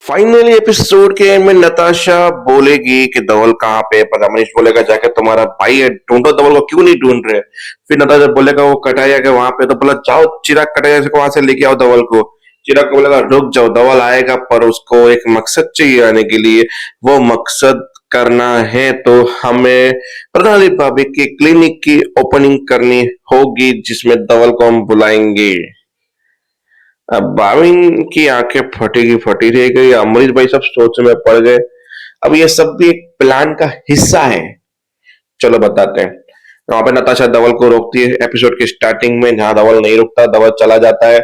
Finally episode के and में नताशा बोलेगी कि धवल कहाँ पे है, पर अमरीश बोलेगा जाके तुम्हारा भाई है, ढूंढो धवल को, क्यों नहीं ढूंढ रहे। फिर नताशा बोलेगा वो कटारिया के वहां पे, तो बोला जाओ चिराग कटारिया से वहां से लेके आओ धवल को। चिराग को बोलेगा रुक जाओ, धवल आएगा पर उसको एक मकसद चाहिए आने के लिए। वो मकसद करना है तो हमें प्रणाली भाभी की क्लिनिक की ओपनिंग करनी होगी, जिसमें धवल को हम बुलाएंगे। अब भाविन की आंखें फटी की फटी रह गई, अमरीश भाई सब सोच में पड़ गए। अब ये सब भी एक प्लान का हिस्सा है। चलो बताते हैं। वहां पे नताशा धवल को रोकती है एपिसोड के स्टार्टिंग में, जहां धवल नहीं रुकता, धवल चला जाता है,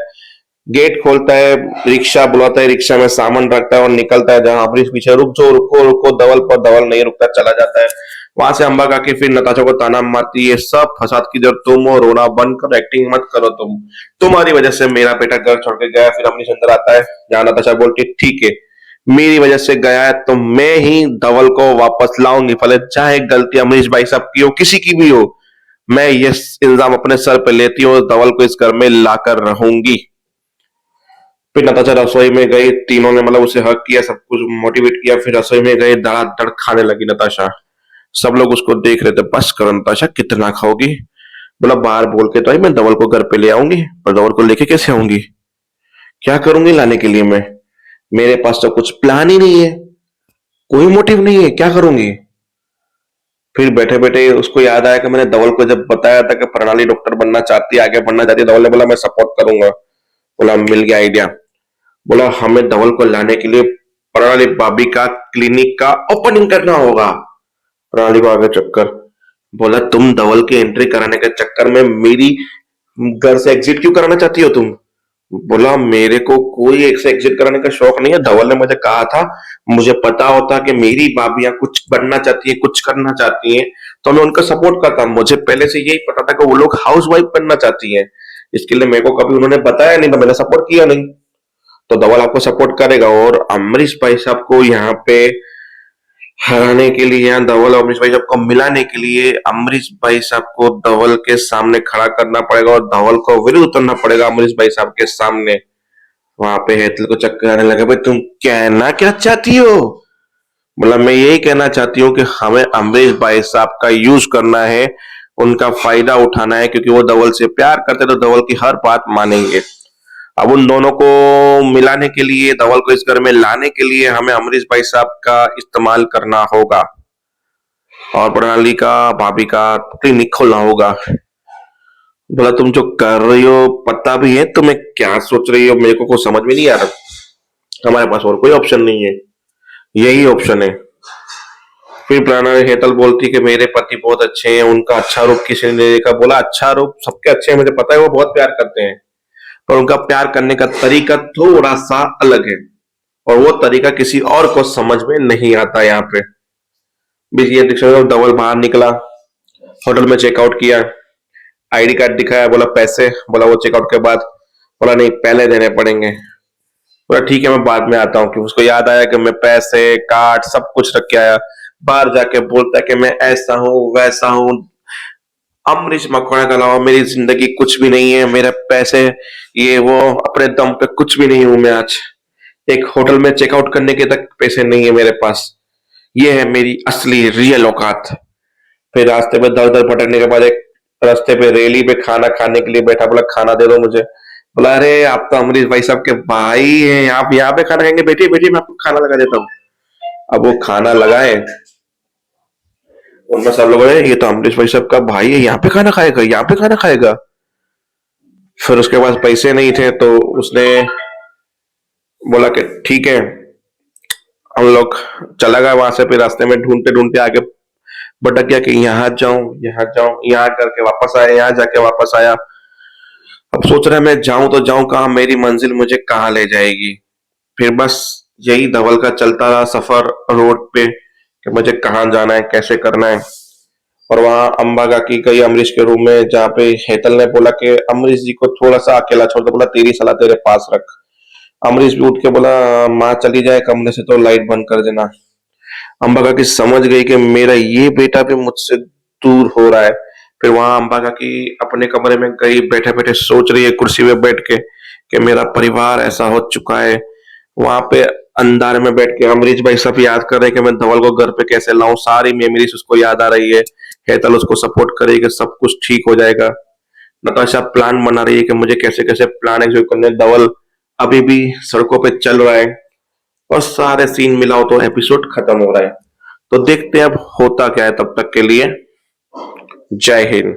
गेट खोलता है, रिक्शा बुलाता है, रिक्शा में सामान रखता है और निकलता है, जहां अमरीश पीछे रुक जाओ, रुको रुको धवल, पर धवल नहीं रुकता, चला जाता है। वहां से अंबा काकी फिर नताशा को ताना मारती है, सब फसाद की जरूरत तुम हो, रोना बंद करो, एक्टिंग मत करो, तुम्हारी वजह से मेरा बेटा घर छोड़ के गया। फिर अमरीश अंदर आता है, जहां नताशा बोलती है ठीक है, मेरी वजह से गया है तो मैं ही धवल को वापस लाऊंगी, भले चाहे गलती अमरीश भाई साहब की हो, किसी की भी हो, मैं ये इल्जाम अपने सर पे लेती हूँ, धवल को इस घर में लाकर रहूंगी। फिर नताशा रसोई में गई, तीनों ने मतलब उसे हक किया, सब कुछ मोटिवेट किया, फिर रसोई में गई, धड़ाधड़ खाने लगी नताशा। सब लोग उसको देख रहे थे, बस करो नताशा, कितना खाओगी। बोला बाहर बोल के तो आई, मैं धवल को घर पे ले आऊंगी, पर धवल को लेके कैसे आऊंगी, क्या करूंगी लाने के लिए मैं, मेरे पास तो कुछ प्लान ही नहीं है, कोई मोटिव नहीं है, क्या करूंगी। फिर बैठे बैठे उसको याद आया कि मैंने धवल को जब बताया था कि प्रणाली डॉक्टर बनना चाहती है, आगे बढ़ना चाहती है, धवल ने बोला मैं सपोर्ट करूंगा। बोला मिल गया आइडिया। बोला हमें धवल को लाने के लिए प्रणाली भाभी का क्लिनिक का ओपनिंग करना होगा। प्रणाली को आगे चक्कर। बोला तुम धवल की एंट्री कराने के चक्कर में मेरी घर से एग्जिट क्यों कराना चाहती हो तुम। बोला मेरे को कोई एक से एग्जिट कराने का शौक नहीं है, धवल ने मुझे कहा था, मुझे पता होता कि मेरी भाभियां कुछ बनना चाहती है, कुछ करना चाहती हैं, तो मैं उनका सपोर्ट करता, मुझे पहले से यही पता था कि वो लोग हाउस वाइफ बनना चाहती हैं, इसके लिए मेरे को कभी उन्होंने बताया नहीं, तो मैंने सपोर्ट किया नहीं। तो धवल आपको सपोर्ट करेगा, और अमरीश भाई साहब को यहाँ पे हराने के लिए, यहाँ धवल और अमरीश भाई साहब को मिलाने के लिए अमरीश भाई साहब को धवल के सामने खड़ा करना पड़ेगा, और धवल को विरुद्ध उतरना पड़ेगा अमरीश भाई साहब के सामने। वहां पे हेतल को चक्कर आने लगा, भाई तुम कहना क्या चाहती हो। मतलब मैं यही कहना चाहती हूँ कि हमें अमरीश भाई साहब का यूज करना है, उनका फायदा उठाना है, क्योंकि वो धवल से प्यार करते तो धवल की हर बात मानेंगे। अब उन दोनों को मिलाने के लिए, धवल को इस घर में लाने के लिए हमें अमरीश भाई साहब का इस्तेमाल करना होगा, और प्रणाली का भाभी का क्लिनिक खोलना होगा। बोला तुम जो कर रही हो पता भी है तुम्हें क्या सोच रही हो, मेरे को कुछ समझ में नहीं आ रहा, हमारे पास और कोई ऑप्शन नहीं है, यही ऑप्शन है। फिर प्रणाली हेतल बोलती कि मेरे पति बहुत अच्छे हैं, उनका अच्छा रूप किसी ने नहीं देखा। बोला अच्छा रूप सबके अच्छे हैं, मुझे पता है, वो बहुत प्यार करते हैं, पर उनका प्यार करने का तरीका थोड़ा सा अलग है, और वो तरीका किसी और को समझ में नहीं आता। यहाँ पे भी ये धवल बाहर निकला, होटल में चेकआउट किया, आईडी कार्ड दिखाया, बोला पैसे, बोला वो चेकआउट के बाद, बोला नहीं पहले देने पड़ेंगे। बोला ठीक है मैं बाद में आता हूँ, कि उसको याद आया कि मैं पैसे कार्ड सब कुछ रख के आया। बाहर जाके बोलता है कि मैं ऐसा हूँ वैसा हूँ, अमरीश मकवाना के अलावा मेरी जिंदगी कुछ भी नहीं है, मेरे पैसे ये वो, अपने दम पे कुछ भी नहीं हूं मैं आज, एक होटल में चेकआउट करने के तक पैसे नहीं है मेरे पास, ये है मेरी असली रियल औकात। फिर रास्ते पे दर दर भटकने के बाद एक रास्ते पे रेली पे खाना खाने के लिए बैठा, बोला खाना दे दो मुझे। बोला अरे आप तो अमरीश भाई साहब के भाई हैं, आप यहाँ पे खाना खाएंगे, बैठिए बैठिए मैं आपको खाना लगा देता हूँ। अब वो खाना लगाए, उनमें सब लोग ये तो अमरीश भाई साहब का भाई है, यहाँ पे खाना खाएगा, यहाँ पे खाना खाएगा। फिर उसके पास पैसे नहीं थे, तो उसने बोला कि ठीक है, हम लोग चला गया वहां से। फिर रास्ते में ढूंढते ढूंढते आगे भटक गया कि यहाँ जाऊं यहाँ जाऊं, यहाँ करके वापस आया, यहाँ जाके वापस आया। अब सोच रहा है मैं जाऊं तो जाऊं कहाँ, मेरी मंजिल मुझे कहाँ ले जाएगी। फिर बस यही धवल का चलता रहा सफर रोड पे, कि मुझे कहाँ जाना है, कैसे करना है। और वहां अंबा काकी गई अमरीश के रूम में, जहाँ पे हेतल ने बोला कि अमरीश जी को थोड़ा सा अकेला छोड़ दो, बोला तेरी सलाह तेरे पास रख। अमरीश भी उठ के बोला माँ चली जाए कमरे से तो लाइट बंद कर देना। अंबा काकी समझ गई कि मेरा ये बेटा भी मुझसे दूर हो रहा है। फिर वहां अंबा काकी अपने कमरे में गई, बैठे बैठे सोच रही है कुर्सी पे बैठ के कि मेरा परिवार ऐसा हो चुका है, वहां पे अंधारे में बैठ के अमरीश भाई सब याद कर रहे हैं कि मैं धवल को घर पे कैसे लाऊं, सारी मेमोरीज उसको याद आ रही है। हेतल उसको सपोर्ट करेगी कि सब कुछ ठीक हो जाएगा। नताशा प्लान बना रही है कि मुझे कैसे कैसे प्लान एग्जीक्यूट करने हैं। धवल अभी भी सड़कों पे चल रहा है और सारे सीन मिलाओ तो एपिसोड खत्म हो रहा है। तो देखते हैं अब होता क्या है, तब तक के लिए जय हिंद।